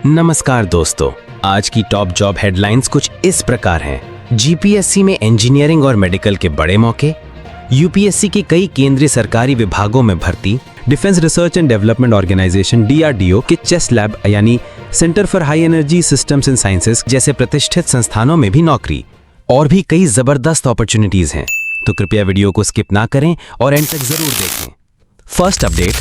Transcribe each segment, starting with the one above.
नमस्कार दोस्तों, आज की टॉप जॉब हेडलाइंस कुछ इस प्रकार हैं। जीपीएससी में इंजीनियरिंग और मेडिकल के बड़े मौके, यूपीएससी के कई केंद्रीय सरकारी विभागों में भर्ती, defence research and development organisation DRDO के चेस लैब यानी centre for high energy systems and sciences जैसे प्रतिष्ठित संस्थानों में भी नौकरी और भी कई जबरदस्त अपॉर्चुनिटीज हैं। तो कृपया वीडियो को स्किप ना करें और एंड तक जरूर देखें। First update,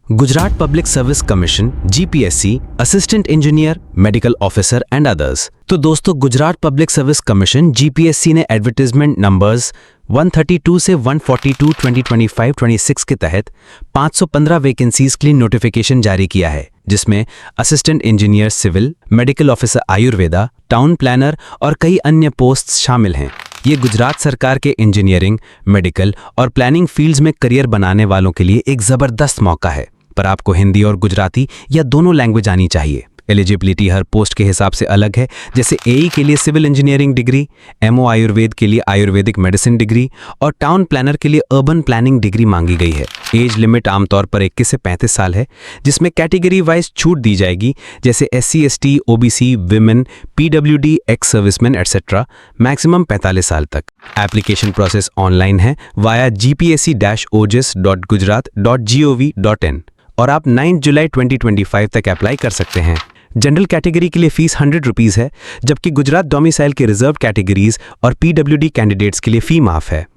Gujarat public service commission GPSC assistant engineer, medical officer and others. तो दोस्तों, Gujarat public service commission GPSC ने एडवर्टाइजमेंट नंबर्स 132 से 142 2025-26 के तहत 515 वैकेंसीज के लिए नोटिफिकेशन जारी किया है, जिसमें assistant engineer civil, medical officer Ayurveda, town planner और कई अन्य पोस्ट्स शामिल हैं। ये गुजरात सरकार के इंजीनियरिंग, मेडिकल और प्लानिंग फील्ड्स में करियर बनाने वालों के लिए एक जबरदस्त मौका है, पर आपको हिंदी और गुजराती या दोनों लैंग्वेज आनी चाहिए। एलिजिबिलिटी हर पोस्ट के हिसाब से अलग है, जैसे एई के लिए civil engineering degree, MO Ayurveda के लिए आयुर्वेदिक मेडिसिन डिग्री और टाउन प्लानर के लिए अर्बन प्लानिंग डिग्री मांगी गई है। एज लिमिट आमतौर पर 21 से 35 साल है, जिसमें कैटेगरी वाइज छूट दी जाएगी, जैसे SC ST OBC women, PWD ex serviceman etcetera, maximum 45 साल तक। एप्लीकेशन प्रोसेस ऑनलाइन है वाया gpsc-ogs.gujarat.gov.in और आप 9 जुलाई 2025 तक अप्लाई कर सकते हैं। जनरल कैटेगरी के लिए फीस 100 रुपीज़ है, जबकि गुजरात डोमिसाइल के रिजर्व कैटेगरीज और PWD कैंडिडेट्स के लिए फी माफ है।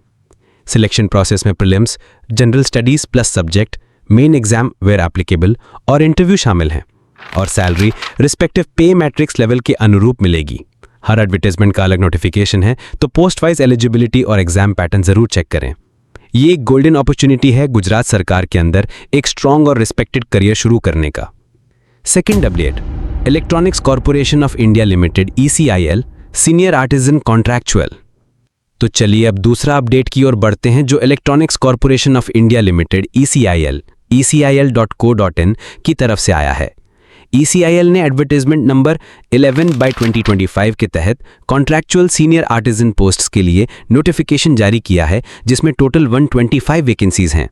सिलेक्शन प्रोसेस में prelims, general studies plus subject, main exam where applicable और इंटरव्यू शामिल हैं, और salary respective pay matrix level के अनुरूप मिलेगी। हर एडवर्टाइजमेंट का अलग नोटिफिकेशन है, तो पोस्ट वाइज एलिजिबिलिटी और एग्जाम पैटर्न जरूर चेक करें। ये एक गोल्डन अपॉर्चुनिटी है गुजरात सरकार के अंदर एक स्ट्रॉन्ग और रिस्पेक्टेड करियर शुरू करने का। Second update, electronics corporation of India limited ECIL senior artisan contractual. तो चलिए अब दूसरा अपडेट की ओर बढ़ते हैं, जो electronics corporation of India limited ECIL ECIL.co.in की तरफ से आया है। ECIL ने एडवर्टाइजमेंट नंबर 11/2025 के तहत कॉन्ट्रैक्चुअल सीनियर आर्टिजन पोस्ट्स के लिए नोटिफिकेशन जारी किया है, जिसमें टोटल 125 वैकेंसीज हैं।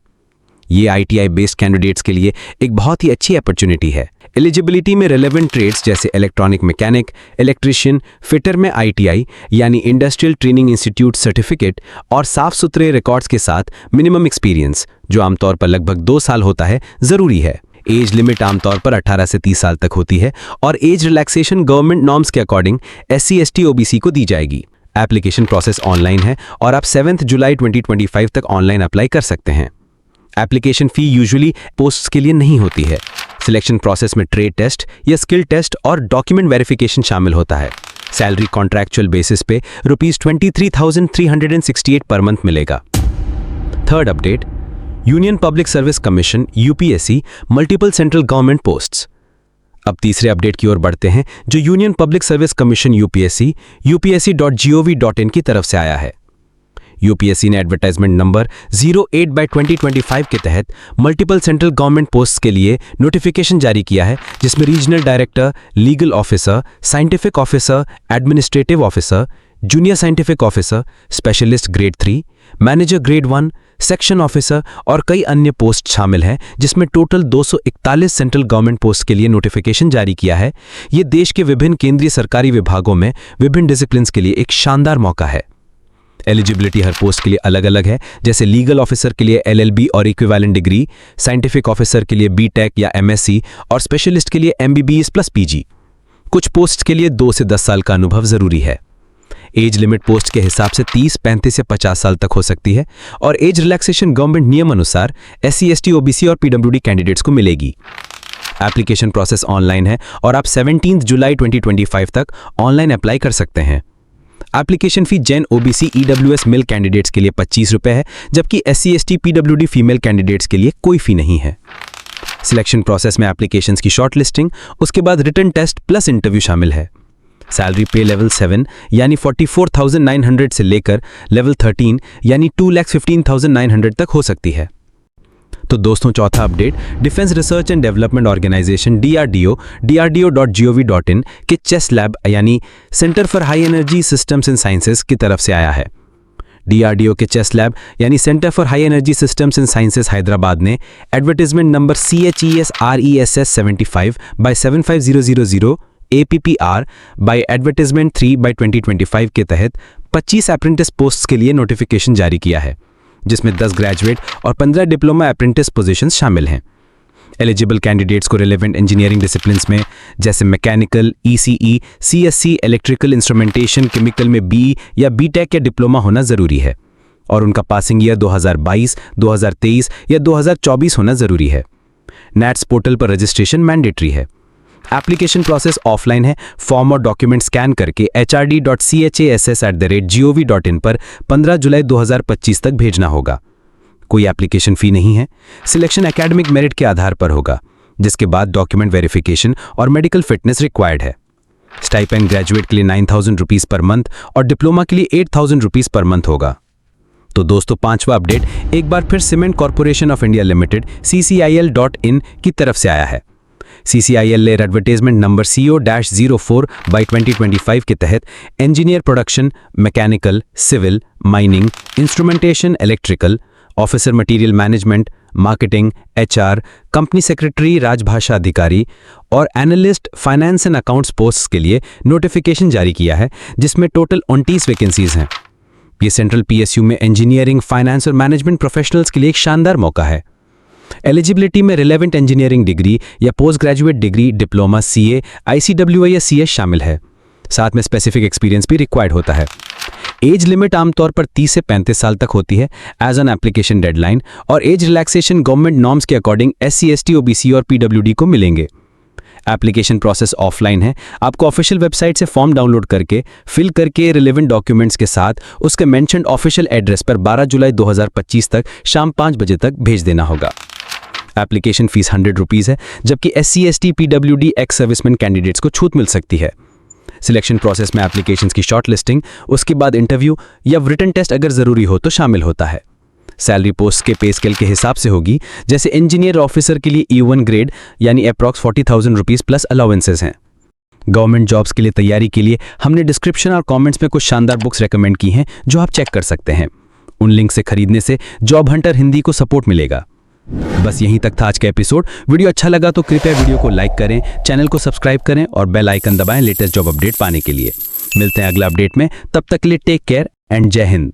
ये ITI बेस्ड कैंडिडेट्स के लिए एक बहुत ही अच्छी अपॉर्चुनिटी है। एलिजिबिलिटी में रिलेवेंट ट्रेड्स जैसे इलेक्ट्रॉनिक मैकेनिक, इलेक्ट्रिशियन, फिटर में ITI यानी इंडस्ट्रियल ट्रेनिंग इंस्टीट्यूट सर्टिफिकेट और साफ सुथरे रिकॉर्ड्स के साथ मिनिमम एक्सपीरियंस, जो आमतौर पर लगभग 2 साल होता है, जरूरी है। एज लिमिट आमतौर पर 18 से 30 साल तक होती है और एज रिलैक्सेशन गवर्नमेंट नॉर्म्स के अकॉर्डिंग SC ST OBC को दी जाएगी। एप्लीकेशन प्रोसेस ऑनलाइन है और आप 7 जुलाई 2025 तक ऑनलाइन अप्लाई कर सकते हैं। एप्लीकेशन फी यूजुअली पोस्ट्स के लिए नहीं होती है। सिलेक्शन प्रोसेस में ट्रेड टेस्ट या स्किल टेस्ट और डॉक्यूमेंट वेरिफिकेशन शामिल होता है। सैलरी कॉन्ट्रैक्चुअल बेसिस पे ₹23,368 पर मंथ मिलेगा। Third update, union public service commission UPSC multiple central government posts. अब तीसरे अपडेट की ओर बढ़ते हैं, जो union public service commission UPSC UPSC.gov.in की तरफ से आया है। UPSC ने एडवर्टाइजमेंट नंबर 08/2025 के तहत मल्टीपल सेंट्रल गवर्नमेंट पोस्ट्स के लिए नोटिफिकेशन जारी किया है, जिसमें regional director, legal officer, scientific officer, administrative officer, junior scientific officer, specialist grade 3, manager grade 1, section officer और कई अन्य पोस्ट शामिल हैं, जिसमें टोटल 241 सेंट्रल गवर्नमेंट पोस्ट के लिए नोटिफिकेशन जारी किया है। ये देश के विभिन्न केंद्रीय सरकारी विभागों में विभिन्न डिसिप्लिन्स के लिए एक शानदार मौका है। एलिजिबिलिटी हर पोस्ट के लिए अलग अलग है, जैसे लीगल ऑफिसर के लिए LLB और इक्विवेलेंट डिग्री, साइंटिफिक ऑफिसर के लिए BTech या MSc और स्पेशलिस्ट के लिए MBBS प्लस PG। कुछ पोस्ट के लिए 2 से 10 साल का अनुभव जरूरी है। एज लिमिट पोस्ट के हिसाब से 30, 35 या 50 साल तक हो सकती है और एज रिलैक्सेशन गवर्नमेंट नियम अनुसार SC ST OBC और PWD कैंडिडेट्स को मिलेगी। एप्लीकेशन प्रोसेस ऑनलाइन है और आप 17 जुलाई 2025 तक ऑनलाइन अप्लाई कर सकते हैं। एप्लीकेशन फी जेन OBC EWS मेल कैंडिडेट्स के लिए 25 रुपये है, जबकि SC ST PWD female candidates के लिए कोई फी नहीं है। सिलेक्शन प्रोसेस में एप्लीकेशंस की शॉर्ट लिस्टिंग, उसके बाद रिटन टेस्ट प्लस इंटरव्यू शामिल है। सैलरी पे लेवल 7 यानी 44,900 से लेकर लेवल 13 यानी 2,15,900 तक हो सकती है। तो दोस्तों, चौथा update defence research and development organisation DRDO.gov.in के चेस लैब यानी centre for high energy systems and sciences की तरफ से आया है। DRDO के चेस लैब यानी centre for high energy systems and sciences Hyderabad ने advertisement number CHESRESS 75/75000 APPR by advertisement 3/2025 के तहत 25 अप्रेंटिस पोस्ट्स के लिए नोटिफिकेशन जारी किया है, जिसमें 10 ग्रेजुएट और 15 डिप्लोमा अप्रेंटिस पोजीशंस शामिल हैं। एलिजिबल कैंडिडेट्स को रिलेवेंट इंजीनियरिंग डिसिप्लिन्स में जैसे mechanical, ECE, CSC, electrical instrumentation, chemical में BE या BTech या डिप्लोमा होना ज़रूरी है और उनका पासिंग ईयर 2022, 2023 या 2024 होना ज़रूरी है। NATS पोर्टल पर रजिस्ट्रेशन मैंडेटरी है। एप्लीकेशन प्रोसेस ऑफलाइन है। फॉर्म और डॉक्यूमेंट स्कैन करके hrd.chass@gov.in पर 15 जुलाई 2025 तक भेजना होगा। कोई एप्लीकेशन फ़ी नहीं है। सिलेक्शन एकेडमिक मेरिट के आधार पर होगा, जिसके बाद डॉक्यूमेंट वेरिफिकेशन और मेडिकल फिटनेस रिक्वायर्ड है। स्टाइपेंड ग्रेजुएट के लिए 9,000 रुपीज़ पर मंथ और डिप्लोमा के लिए 8,000 रुपीज़ पर मंथ होगा। तो दोस्तों, 5वां अपडेट एक बार फिर cement corporation of India limited CCIL.in की तरफ से आया है। CCIL ने एडवर्टाइजमेंट नंबर CO-04/2025 के तहत engineer production, mechanical, civil, mining, instrumentation, electrical, officer material management, marketing, HR, company secretary, राजभाषा अधिकारी और analyst finance and accounts posts के लिए नोटिफिकेशन जारी किया है, जिसमें टोटल 29 वैकेंसीज हैं। ये सेंट्रल PSU में इंजीनियरिंग, फाइनेंस और मैनेजमेंट प्रोफेशनल्स के लिए एक शानदार मौका है। एलिजिबिलिटी में रिलेवेंट इंजीनियरिंग डिग्री या post graduate degree, diploma, CA, ICWI या CS शामिल है। साथ में स्पेसिफिक एक्सपीरियंस भी रिक्वायर्ड होता है। एज लिमिट आमतौर पर 30 से 35 साल तक होती है एज ऑन एप्लीकेशन डेडलाइन, और एज रिलैक्सेशन गवर्नमेंट नॉर्म्स के अकॉर्डिंग SC, ST, OBC और PWD को मिलेंगे। एप्लीकेशन प्रोसेस ऑफलाइन है। आपको ऑफिशियल वेबसाइट से फॉर्म डाउनलोड करके फिल करके रिलेवेंट डॉक्यूमेंट्स के साथ उसके मेंशन्ड ऑफिशियल एड्रेस पर 12 जुलाई 2025 तक शाम 5 बजे तक भेज देना होगा। एप्लीकेशन फीस 100 रुपीज़ है, जबकि SC, ST, PWD, ex serviceman candidates को छूट मिल सकती है। सिलेक्शन प्रोसेस में एप्लीकेशंस की शॉर्ट लिस्टिंग, उसके बाद इंटरव्यू या रिटन टेस्ट अगर ज़रूरी हो तो शामिल होता है। सैलरी पोस्ट के पे स्केल के हिसाब से होगी। जैसे इंजीनियर ऑफिसर के लिए E1 ग्रेड यानी अप्रॉक्स 40,000 रुपीज़ प्लस अलाउंसेस हैं। गवर्नमेंट जॉब्स के लिए तैयारी के लिए हमने डिस्क्रिप्शन और कमेंट्स में कुछ शानदार बुक्स रेकमेंड की हैं, जो आप चेक कर सकते हैं। उन लिंक से खरीदने से जॉब हंटर हिंदी को सपोर्ट मिलेगा। बस यहीं तक था आज का एपिसोड। वीडियो अच्छा लगा तो कृपया वीडियो को लाइक करें, चैनल को सब्सक्राइब करें और बेल आइकन दबाएं लेटेस्ट जॉब अपडेट पाने के लिए। मिलते हैं अगला अपडेट में, तब तक के लिए टेक केयर एंड जय हिंद।